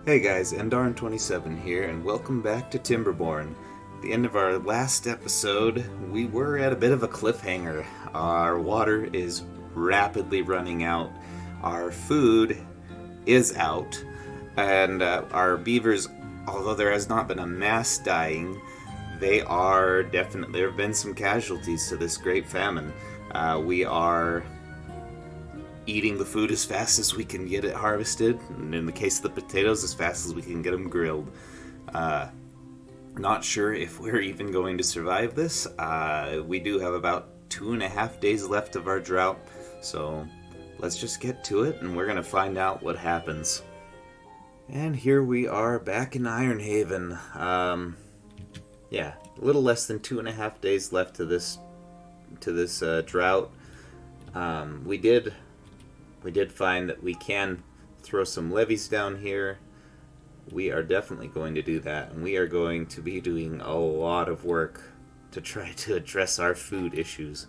Hey guys, Endarn27 here, and welcome back to Timberborn. At the end of our last episode, we were at a bit of a cliffhanger. Our water is rapidly running out, our food is out, and our beavers, although there has not been a mass dying, they are definitely, there have been some casualties to this great famine. We are eating the food as fast as we can get it harvested, and in the case of the potatoes, as fast as we can get them grilled. Not sure if we're even going to survive this. We do have about 2.5 days left of our drought, so let's just get to it, and we're going to find out what happens. And here we are back in Ironhaven. Yeah, a little less than 2.5 days left to this drought. We did find that we can throw some levees down here. We are definitely going to do that, and we are going to be doing a lot of work to try to address our food issues.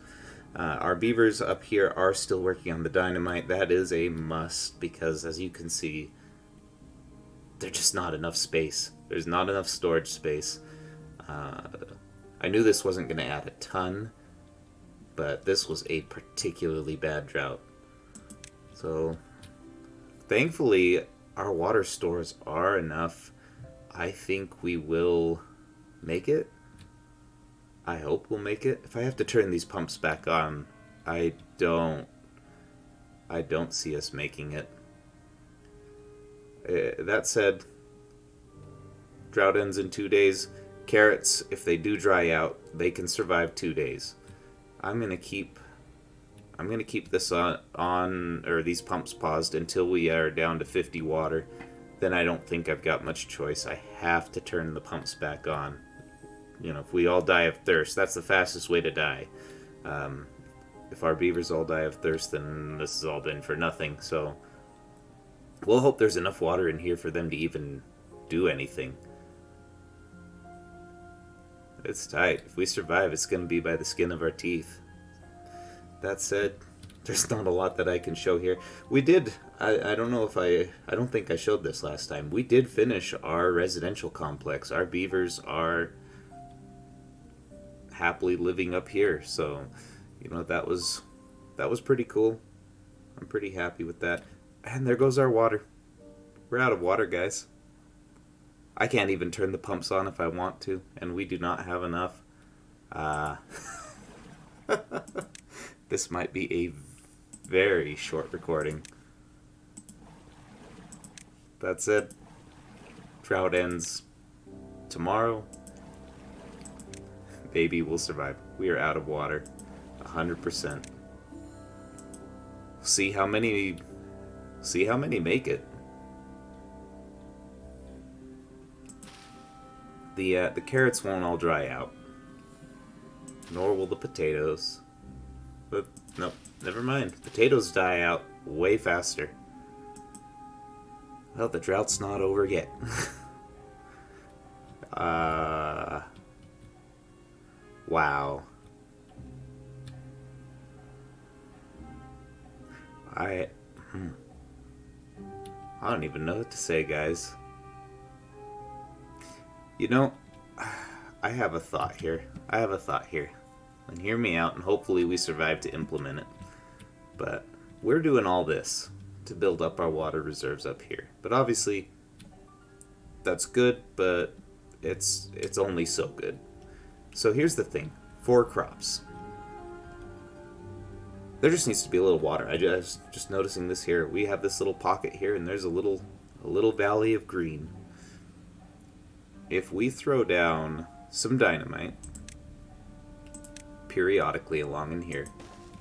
Our beavers up here are still working on the dynamite. That is a must, because as you can see, there's just not enough space. There's not enough storage space. I knew this wasn't going to add a ton, but this was a particularly bad drought. So, thankfully, our water stores are enough. I think we will make it. I hope we'll make it. If I have to turn these pumps back on, I don't see us making it. That said, drought ends in 2 days. Carrots, if they do dry out, they can survive 2 days. I'm gonna keep this on or these pumps paused until we are down to 50 water. Then I don't think I've got much choice. I have to turn the pumps back on. You know, if we all die of thirst, that's the fastest way to die. If our beavers all die of thirst, then this has all been for nothing. So we'll hope there's enough water in here for them to even do anything. It's tight. If we survive, it's going to be by the skin of our teeth. That said, there's not a lot that I can show here. We did, I don't know if I don't think I showed this last time. We did finish our residential complex. Our beavers are happily living up here. So, you know, that was pretty cool. I'm pretty happy with that. And there goes our water. We're out of water, guys. I can't even turn the pumps on if I want to, and we do not have enough. This might be a very short recording. That's it. Drought ends tomorrow. Baby will survive. We are out of water. 100%. See how many make it. The carrots won't all dry out, nor will the potatoes. But nope, never mind. Potatoes die out way faster. Well, the drought's not over yet. Wow. I don't even know what to say, guys. You know, I have a thought here. And hear me out, and hopefully we survive to implement it. But we're doing all this to build up our water reserves up here. But obviously, that's good, but it's only so good. So here's the thing. 4 crops. There just needs to be a little water. I just noticing this here. We have this little pocket here, and there's a little valley of green. If we throw down some dynamite periodically along in here,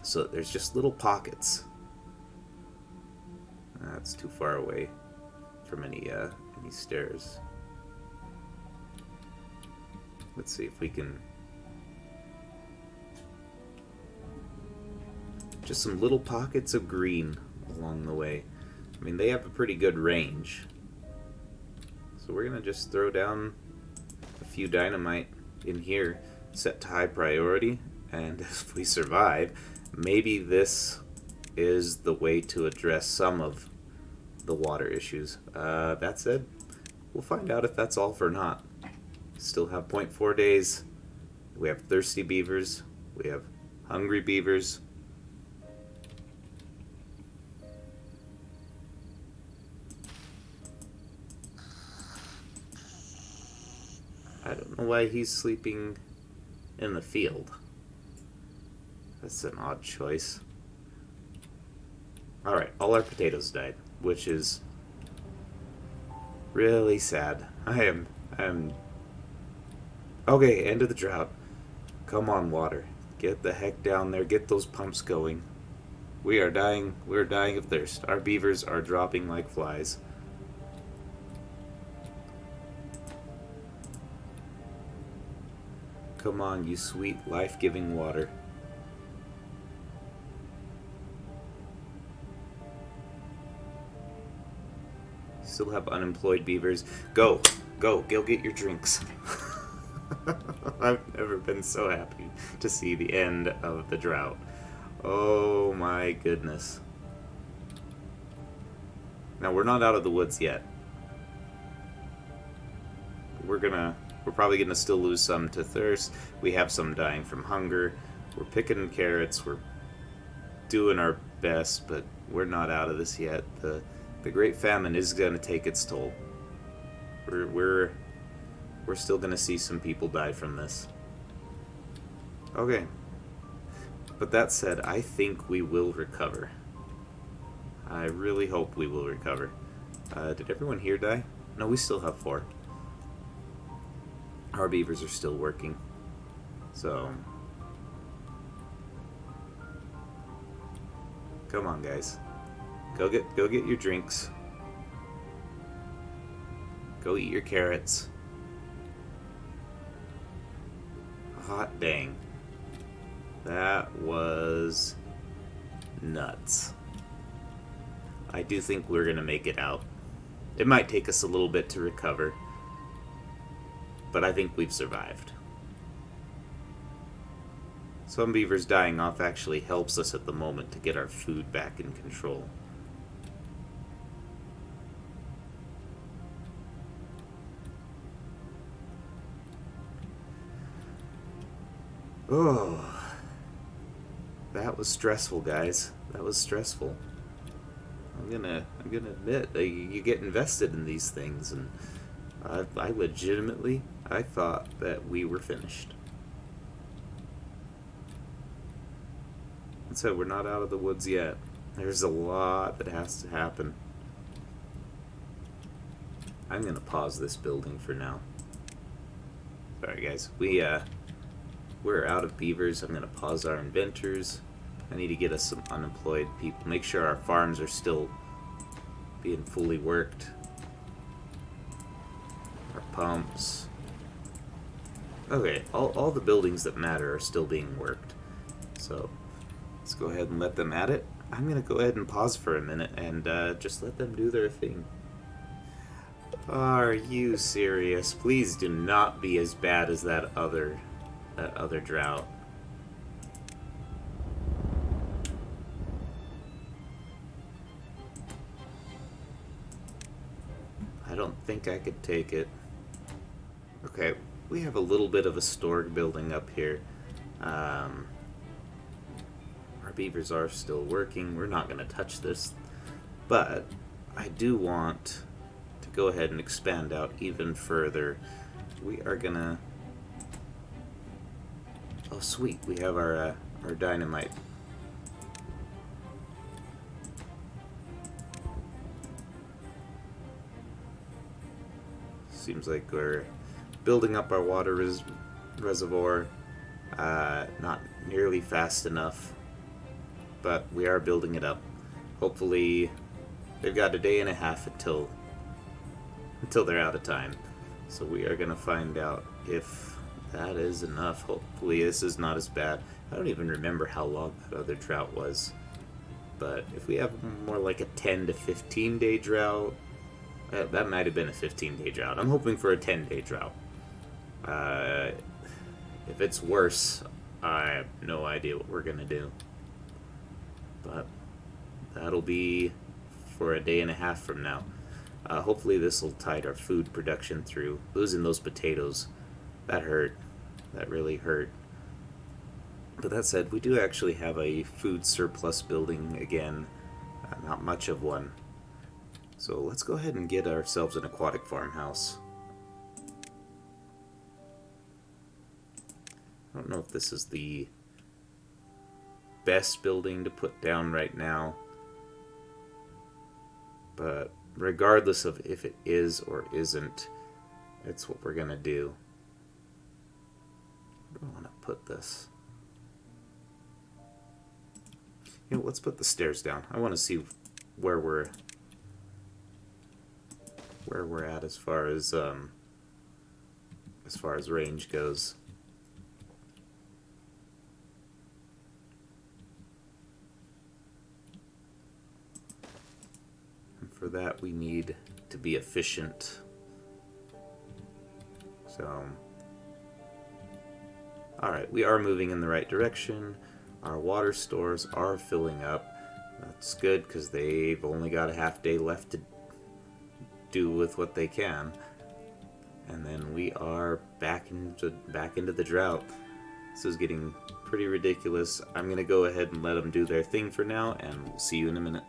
so that there's just little pockets. That's too far away from any stairs. Let's see if we can. Just some little pockets of green along the way. I mean, they have a pretty good range. So we're going to just throw down a few dynamite in here, set to high priority, and if we survive, maybe this is the way to address some of the water issues. That said, we'll find out if that's all for naught. Still have 0.4 days. We have thirsty beavers. We have hungry beavers. I don't know why he's sleeping in the field. That's an odd choice. Alright, all our potatoes died, which is really sad. I am okay, end of the drought. Come on, water. Get the heck down there, get those pumps going. We're dying of thirst. Our beavers are dropping like flies. Come on, you sweet, life-giving water. Still have unemployed beavers. Go get your drinks. I've never been so happy to see the end of the drought. Oh my goodness. Now, we're not out of the woods yet. We're probably gonna still lose some to thirst. We have some dying from hunger. We're picking carrots. We're doing our best, but we're not out of this yet. The Great Famine is gonna take its toll. We're still gonna see some people die from this. Okay. But that said, I think we will recover. I really hope we will recover. Did everyone here die? No, we still have 4. Our beavers are still working. So, come on, guys. Go get your drinks. Go eat your carrots. Hot dang. That was nuts. I do think we're gonna make it out. It might take us a little bit to recover, but I think we've survived. Some beavers dying off actually helps us at the moment to get our food back in control. Oh, that was stressful, guys. That was stressful. I'm gonna admit, you get invested in these things, and I legitimately, I thought that we were finished. And so we're not out of the woods yet. There's a lot that has to happen. I'm gonna pause this building for now. Sorry, guys. We're out of beavers. I'm gonna pause our inventors. I need to get us some unemployed people. Make sure our farms are still being fully worked. Our pumps. Okay, all the buildings that matter are still being worked. So let's go ahead and let them at it. I'm gonna go ahead and pause for a minute and just let them do their thing. Are you serious? Please do not be as bad as that other drought. I don't think I could take it. Okay, we have a little bit of a store building up here. Our beavers are still working. We're not going to touch this. But I do want to go ahead and expand out even further. We are going to... Oh, sweet. We have our dynamite. Seems like we're building up our water reservoir. Not nearly fast enough, but we are building it up. Hopefully, they've got a day and a half until they're out of time. So we are gonna find out if that is enough. Hopefully, this is not as bad. I don't even remember how long that other drought was, but if we have more like a 10 to 15 day drought. That might have been a 15-day drought. I'm hoping for a 10-day drought. If it's worse, I have no idea what we're going to do. But that'll be for a day and a half from now. Hopefully this will tide our food production through. Losing those potatoes, that hurt. That really hurt. But that said, we do actually have a food surplus building again. Not much of one. So let's go ahead and get ourselves an aquatic farmhouse. I don't know if this is the best building to put down right now, but regardless of if it is or isn't, it's what we're gonna do. Where do I want to put this? You know, let's put the stairs down. I want to see where we're at as far as range goes. For that, we need to be efficient. So, alright, we are moving in the right direction. Our water stores are filling up. That's good because they've only got a half day left to do with what they can. And then we are back into the drought. This is getting pretty ridiculous. I'm going to go ahead and let them do their thing for now, and we'll see you in a minute.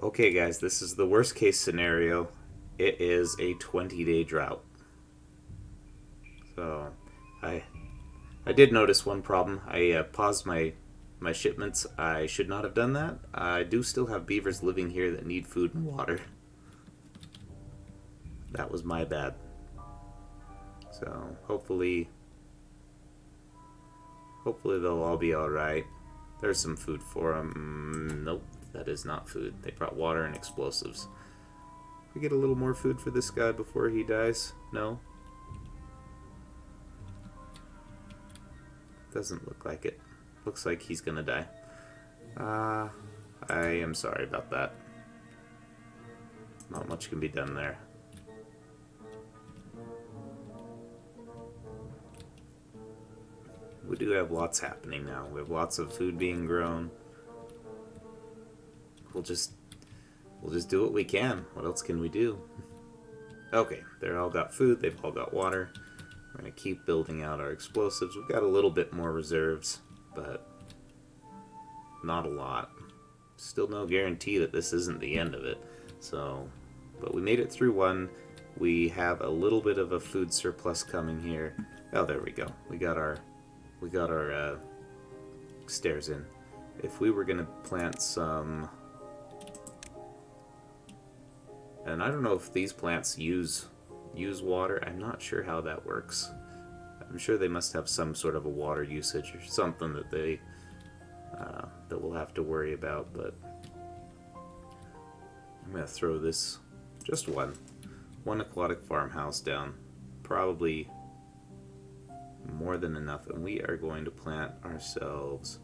Okay guys, this is the worst case scenario. It is a 20-day drought. So, I did notice one problem. I paused my shipments. I should not have done that. I do still have beavers living here that need food and water. That was my bad. So, hopefully they'll all be alright. There's some food for them. Nope. That is not food. They brought water and explosives. We get a little more food for this guy before he dies? No? Doesn't look like it. Looks like he's gonna die. I am sorry about that. Not much can be done there. We do have lots happening now. We have lots of food being grown. We'll just do what we can. What else can we do? Okay, they're all got food. They've all got water. We're gonna keep building out our explosives. We've got a little bit more reserves, but not a lot. Still no guarantee that this isn't the end of it. So, but we made it through one. We have a little bit of a food surplus coming here. Oh, there we go. We got our stairs in. If we were gonna plant some. And I don't know if these plants use water. I'm not sure how that works. I'm sure they must have some sort of a water usage or something that they that we'll have to worry about. But I'm gonna throw this just one aquatic farmhouse down. Probably more than enough, and we are going to plant ourselves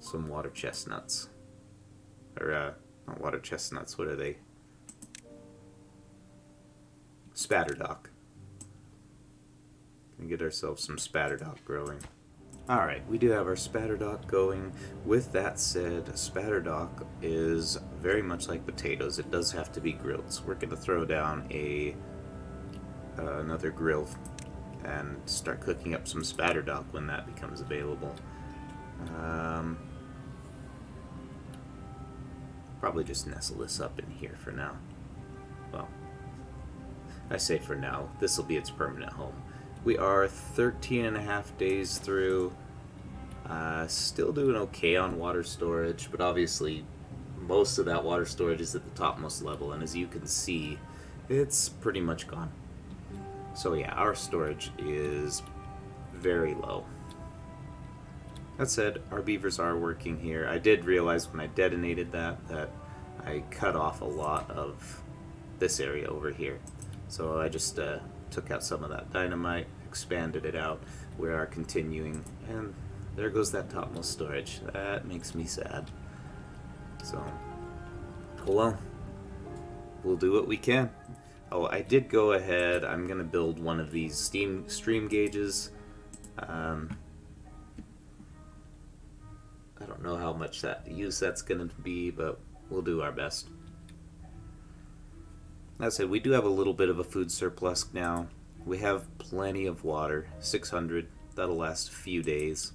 some water chestnuts. Or not water chestnuts. What are they? Spatterdock. Gonna get ourselves some spatterdock growing. Alright, we do have our spatterdock going. With that said, spatterdock is very much like potatoes. It does have to be grilled. So we're gonna throw down another grill and start cooking up some spatterdock when that becomes available. Probably just nestle this up in here for now. Well, I say for now, this will be its permanent home. We are 13 and a half days through. Still doing okay on water storage, but obviously most of that water storage is at the topmost level, and as you can see, it's pretty much gone. So yeah, our storage is very low. That said, our beavers are working here. I did realize when I detonated that I cut off a lot of this area over here. So I just took out some of that dynamite, expanded it out. We are continuing, and there goes that topmost storage. That makes me sad. So, oh well, we'll do what we can. Oh, I did go ahead. I'm going to build one of these stream gauges. I don't don't know how much use that's going to be, but we'll do our best. That said, we do have a little bit of a food surplus now. We have plenty of water, 600. That'll last a few days,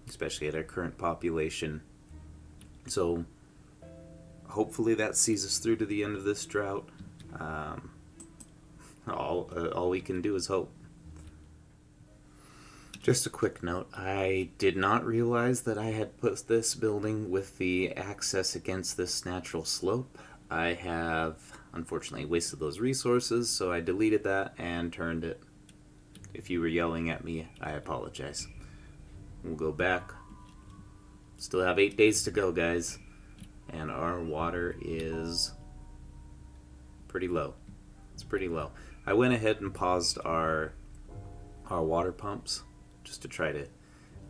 especially at our current population. So hopefully that sees us through to the end of this drought. All we can do is hope. Just a quick note, I did not realize that I had put this building with the access against this natural slope. I have unfortunately wasted those resources, so I deleted that and turned it. If you were yelling at me, I apologize. We'll go back. Still have 8 days to go, guys. And our water is pretty low. It's pretty low. I went ahead and paused our water pumps just to try to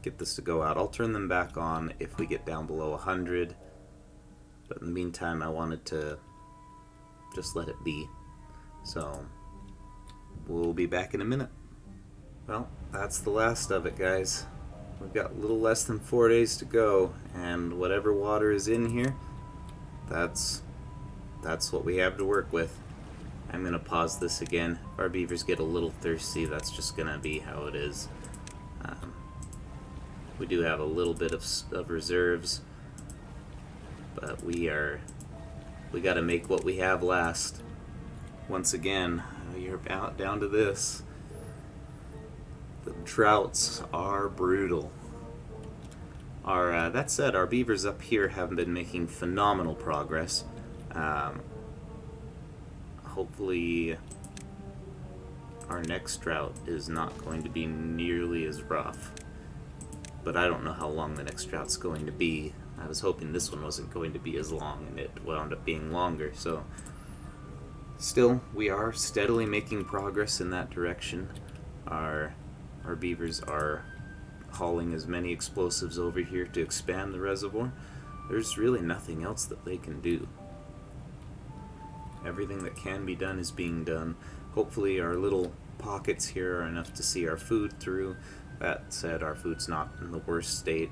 get this to go out. I'll turn them back on if we get down below 100. But in the meantime, I wanted to just let it be. So we'll be back in a minute. Well, that's the last of it, guys. We've got a little less than 4 days to go, and whatever water is in here, that's what we have to work with. I'm going to pause this again. If our beavers get a little thirsty, that's just going to be how it is. We do have a little bit of reserves, but we got to make what we have last. Once again, you're down to this. The droughts are brutal. That said, our beavers up here have been making phenomenal progress. Hopefully our next drought is not going to be nearly as rough. But I don't know how long the next drought's going to be. I was hoping this one wasn't going to be as long, and it wound up being longer. So still, we are steadily making progress in that direction. Our beavers are hauling as many explosives over here to expand the reservoir. There's really nothing else that they can do. Everything that can be done is being done. Hopefully our little pockets here are enough to see our food through. That said, our food's not in the worst state.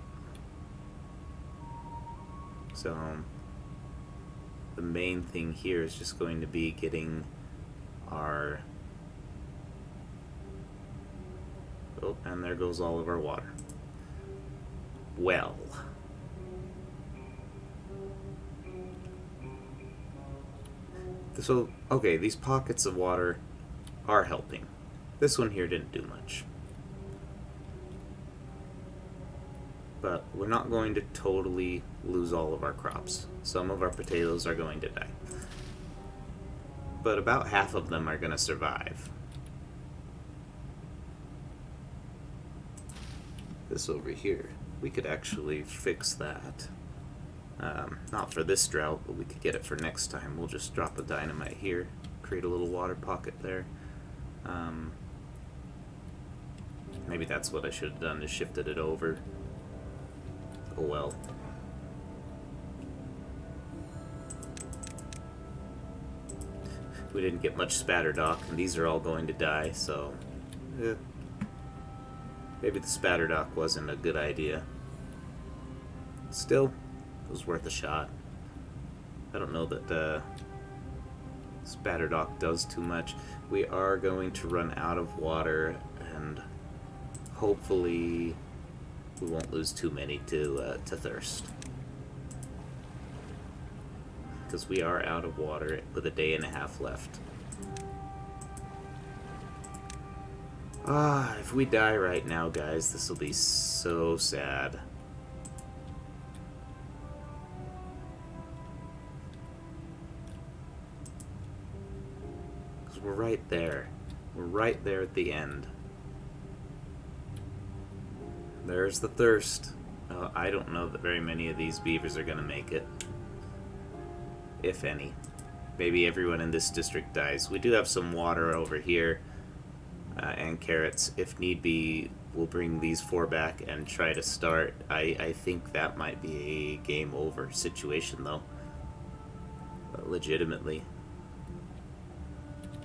So the main thing here is just going to be getting our... Oh, and there goes all of our water. Well. So, okay, these pockets of water are helping. This one here didn't do much. But we're not going to totally lose all of our crops. Some of our potatoes are going to die. But about half of them are going to survive. This over here, we could actually fix that. Not for this drought, but we could get it for next time. We'll just drop a dynamite here, create a little water pocket there. Maybe that's what I should have done, is shifted it over. Oh well. We didn't get much spatter dock, and these are all going to die, so... Maybe the spatter dock wasn't a good idea. Still, it was worth a shot. I don't know that spatter dock does too much. We are going to run out of water, and hopefully we won't lose too many to thirst. Because we are out of water with a day and a half left. If we die right now, guys, this will be so sad. Because we're right there. We're right there at the end. There's the thirst. I don't know that very many of these beavers are going to make it. If any. Maybe everyone in this district dies. We do have some water over here. And carrots. If need be, we'll bring these 4 back and try to start. I think that might be a game over situation, though. Legitimately.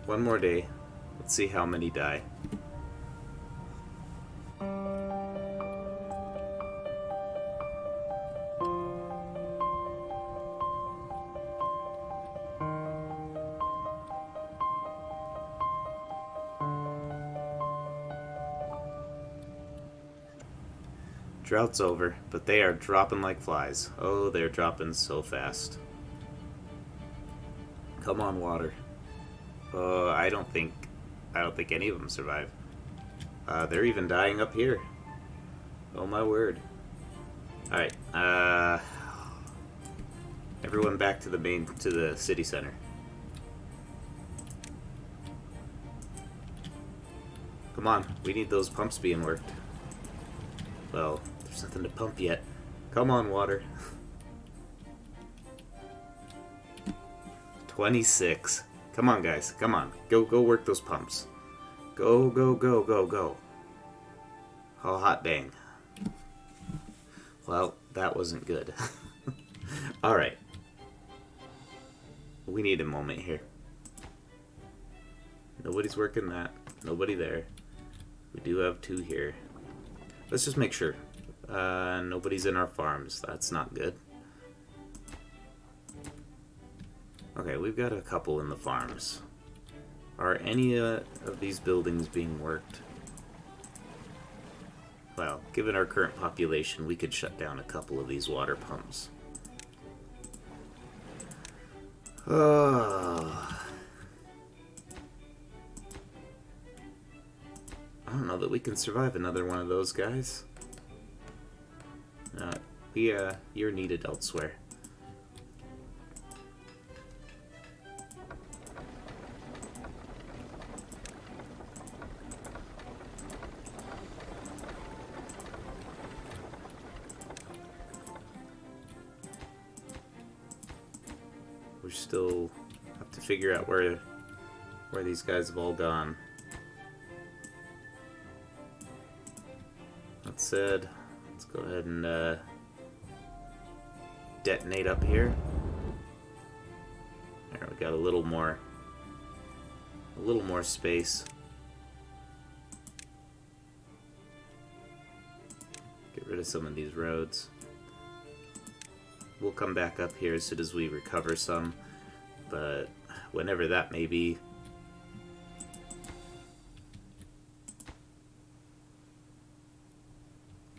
One more day. Let's see how many die. Drought's over, but they are dropping like flies. Oh, they're dropping so fast. Come on, water. I don't think any of them survive. They're even dying up here. Oh my word. Alright, everyone back to the city center. Come on, we need those pumps being worked. Well, there's nothing to pump yet. Come on, water. 26. Come on, guys. Come on. Go work those pumps. Go. Oh, hot dang. Well, that wasn't good. Alright. We need a moment here. Nobody's working that. Nobody there. We do have 2 here. Let's just make sure. Nobody's in our farms. That's not good. Okay, we've got a couple in the farms. Are any of these buildings being worked? Well, given our current population, we could shut down a couple of these water pumps. I don't know that we can survive another one of those guys. You're needed elsewhere. We still have to figure out where these guys have all gone. That said, let's go ahead and detonate up here. There, we got a little more space. Get rid of some of these roads. We'll come back up here as soon as we recover some, but whenever that may be.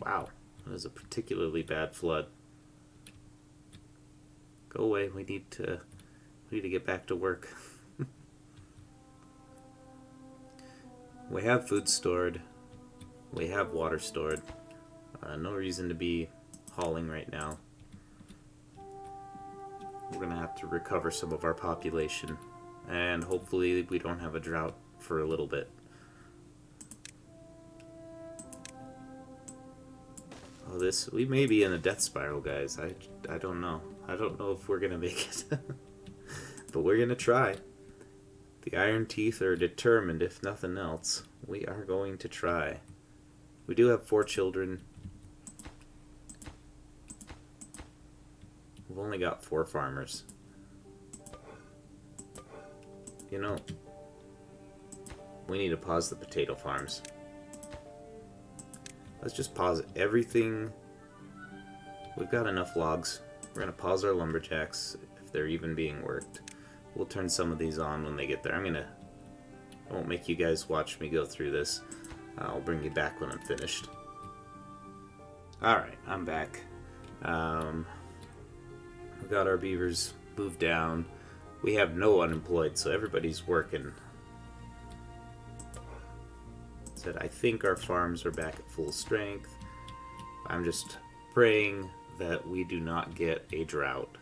Wow, that was a particularly bad flood. Go away, we need to get back to work. We have food stored. We have water stored. No reason to be hauling right now. We're going to have to recover some of our population, and hopefully we don't have a drought for a little bit. Oh, we may be in a death spiral, guys. I don't know. I don't know if we're going to make it. But we're going to try. The Ironteeth are determined, if nothing else. We are going to try. We do have 4 children. We've only got 4 farmers. You know, we need to pause the potato farms. Let's just pause everything. We've got enough logs. We're going to pause our lumberjacks if they're even being worked. We'll turn some of these on when they get there. I won't make you guys watch me go through this. I'll bring you back when I'm finished. Alright, I'm back. We got our beavers moved down. We have no unemployed, so everybody's working. I think our farms are back at full strength. I'm just praying that we do not get a drought.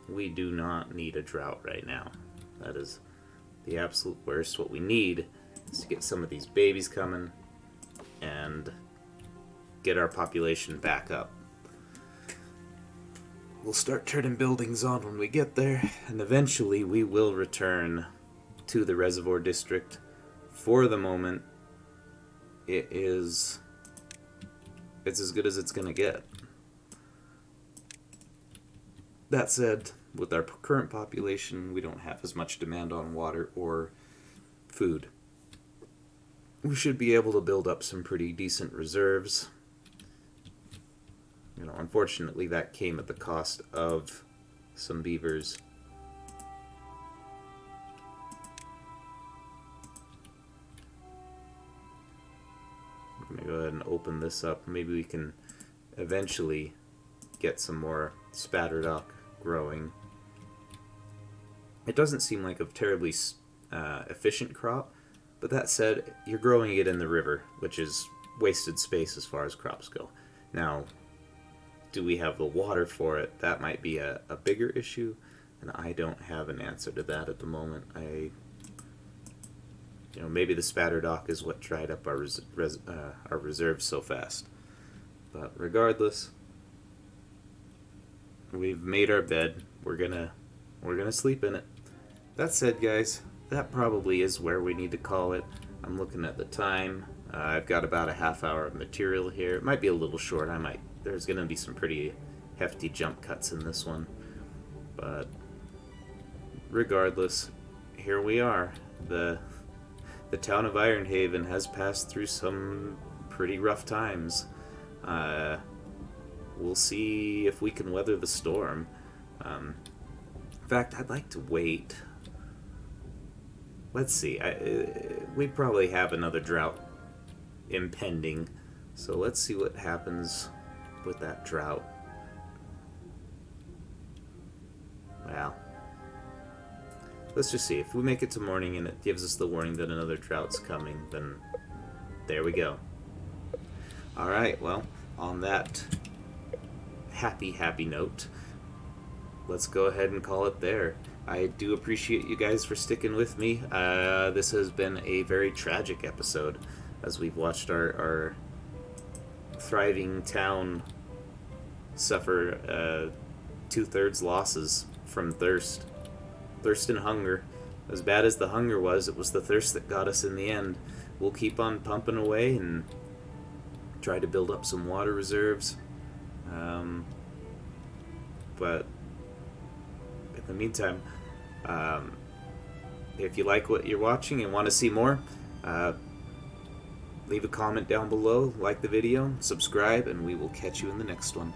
We do not need a drought right now. That is the absolute worst. What we need is to get some of these babies coming and get our population back up. We'll start turning buildings on when we get there, and eventually we will return to the reservoir district. For the moment, it's as good as it's gonna get. That said, with our current population, we don't have as much demand on water or food. We should be able to build up some pretty decent reserves. You know, unfortunately, that came at the cost of some beavers. I'm gonna go ahead and open this up. Maybe we can eventually get some more spatterdock growing. It doesn't seem like a terribly efficient crop, but that said, you're growing it in the river, which is wasted space as far as crops go. Now, do we have the water for it? That might be a bigger issue, and I don't have an answer to that at the moment. Maybe the spatterdock is what dried up our reserves so fast. But regardless, we've made our bed. We're gonna sleep in it. That said, guys, that probably is where we need to call it. I'm looking at the time. I've got about a half hour of material here. It might be a little short. There's gonna be some pretty hefty jump cuts in this one. But regardless, here we are. The town of Ironhaven has passed through some pretty rough times. We'll see if we can weather the storm. In fact, I'd like to wait. Let's see. We probably have another drought impending, so let's see what happens with that drought. Well, let's just see. If we make it to morning and it gives us the warning that another drought's coming, then there we go. Alright, well, on that happy note, let's go ahead and call it there. I do appreciate you guys for sticking with me. This has been a very tragic episode as we've watched our thriving town suffer 2/3 losses from thirst and hunger. As bad as the hunger was, it was the thirst that got us in the end. We'll keep on pumping away and try to build up some water reserves. But in the meantime, if you like what you're watching and want to see more, leave a comment down below, like the video, subscribe, and we will catch you in the next one.